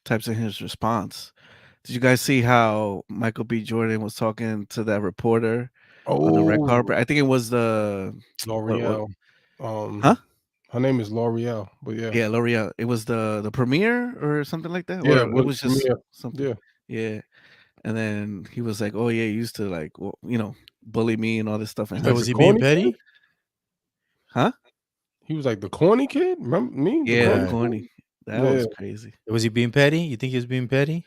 types in his response. Did you guys see how Michael B. Jordan was talking to that reporter on the red carpet? Oh, I think it was the what L'Oreal. huh? Um, her name is L'Oreal, but yeah, Yeah, L'Oreal. It was the premiere or something like that, yeah, or it was was just Premier. something. Yeah, Yeah, and then he was like, "Oh yeah, you used to like, well, bully me and all this stuff in he's high So like the was he school." being corny kid. petty? Huh? He was like the corny kid. Remember me, the Yeah, the corny Right. corny. kid. That was Yeah. crazy. Was he being petty? You think he was being petty?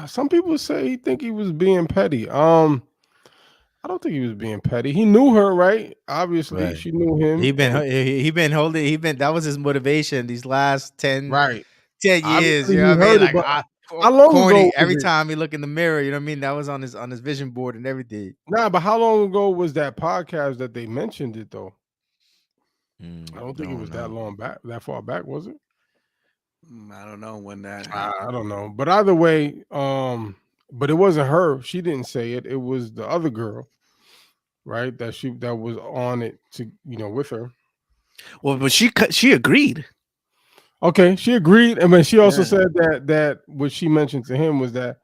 Some people say he think he was being petty. I don't think he was being petty. He knew her, right? Obviously, Right. she knew him, and He been holding. He been that was his motivation these last 10, right. 10 years. Obviously, You he know what I mean? heard it, Like but how long ago corny. was Every it? time he look in the mirror, you know what I mean? That was on his vision board and everything. Nah, but how long ago was that podcast that they mentioned it though? I don't I think it don't was that know. long back, that far back, was it? I don't know when that I happened. don't know, but either way, but it wasn't her. She didn't say it. It was the other girl, right? That was on it to with her. Well, but she agreed. Okay, she agreed, and then she also Yeah. said that what she mentioned to him was that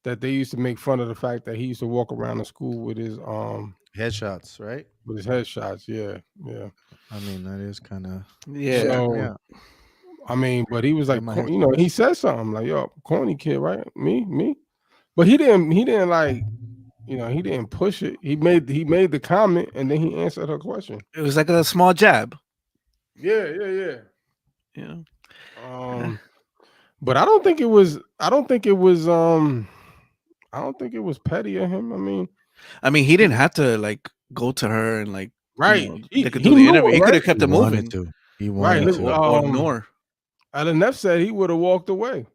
they used to make fun of the fact that he used to walk around the school Headshots, right? with his headshots. Yeah, yeah. I mean, that is kind of Yeah. check me So out. I mean, but he was Check like, my he headshots. said something like, "Yo, corny kid, right? Me." But he didn't like, he didn't push it. He made the comment and then he answered her question. It was like a small jab. Yeah, yeah, yeah. You know. Eh. Um, but I don't think it was. I don't think it was. I don't think it was petty of him. I mean, I mean, he didn't have to like go to her and like right? they He could he do the knew interview. her, He could right? have kept He it wanted moving, to. He Right. wanted Look, to. or ignore. LNF said he would have walked away.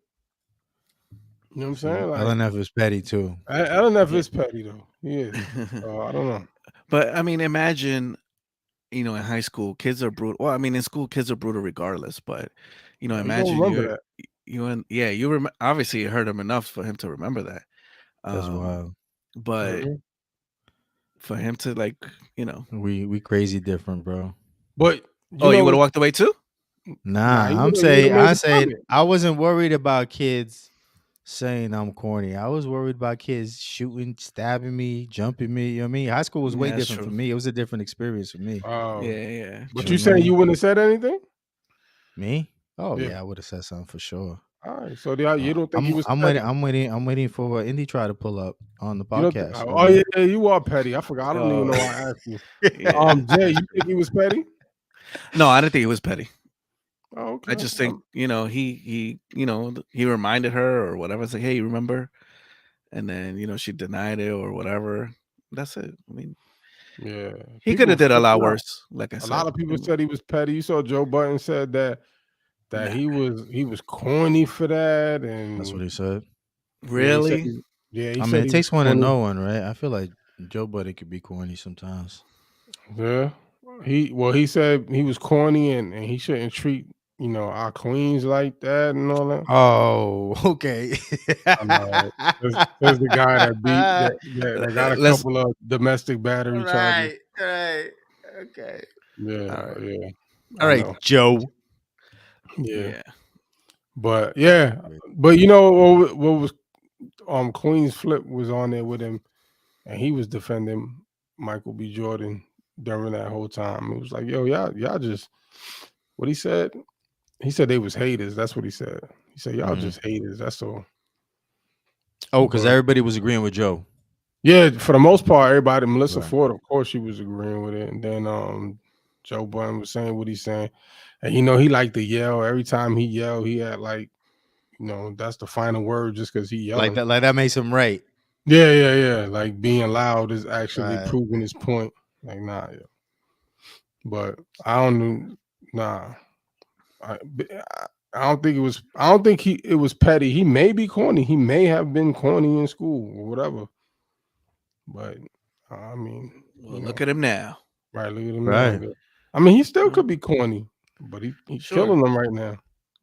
You know what I'm See, saying? Like LNF is petty too. LNF Yeah. is petty though. He is. So I don't know. But I mean, imagine in high school, kids are brutal. Well, I mean, in school, kids are brutal regardless. But He gonna imagine remember that. obviously you heard him enough for him to remember that. That's Um, wild. but Mhm. for him to like, We crazy different, bro. But oh, you you know, would have walked away too? nah, he Nah, would have made I the saying comment. I wasn't worried about kids saying I'm corny. I was worried about kids shooting, stabbing me, jumping me. You know what I mean? High school was way Yeah, that's different for true. me. It was a different experience for me. Um, Yeah, yeah, but You know you true. what I saying you mean? wouldn't have said anything? Me? Oh Yeah. yeah, I would have said something for sure. All right. So you don't think he I'm was I'm waiting. petty? I'm waiting for Indy try to pull up on the You don't think? podcast. You know Oh what I yeah, mean? yeah, you are petty. I forgot. I don't even Oh, know why I asked you. yeah. Jay, you think he was petty? No, I didn't think it was petty. Oh, I okay. just think he reminded her or whatever. It's like, hey, you remember? And then she denied it or whatever. That's it. I mean, Yeah. he could People have did a lot flipping out. worse. Like I A lot said. of people said he was petty. You saw Joe Budden said that Nah, he was corny for that, That's what and he said. yeah, really? he I mean, said it he was takes one to corny. know one, right? I feel like Joe Budden could be corny sometimes. Yeah, he said he was corny and he shouldn't treat our queens like that and all that. Oh, okay. I know. There's the guy that beat that got a Let's. couple of domestic battery charges. Right. Okay. Yeah, All right. yeah, All I right, know. Joe. Yeah, Yeah. but yeah, but what was Queen's Flip was on there with him, and he was defending Michael B. Jordan during that whole time. It was like, yo, y'all just what he said. He said they was haters. That's what he said. He said y'all Mhm. just haters. That's all. Oh, because But everybody was agreeing with Joe. yeah, for the most part, everybody. Melissa Right. Ford, of course, she was agreeing with it, and then Joe Budden was saying what he's saying, and he liked to yell. Every time he yelled, he had like that's the final word just because he yelling. Like that makes him right. Yeah, yeah, yeah. Like being loud is actually Right. proving his point. Like nah, yeah. But I don't know. Nah, I, I don't think it was. I don't think it was petty. He may be corny. He may have been corny in school or whatever. But I mean, Well, look at him now. right? Look at him now. Right. I mean, he still could be corny, but he Sure. killing them right now.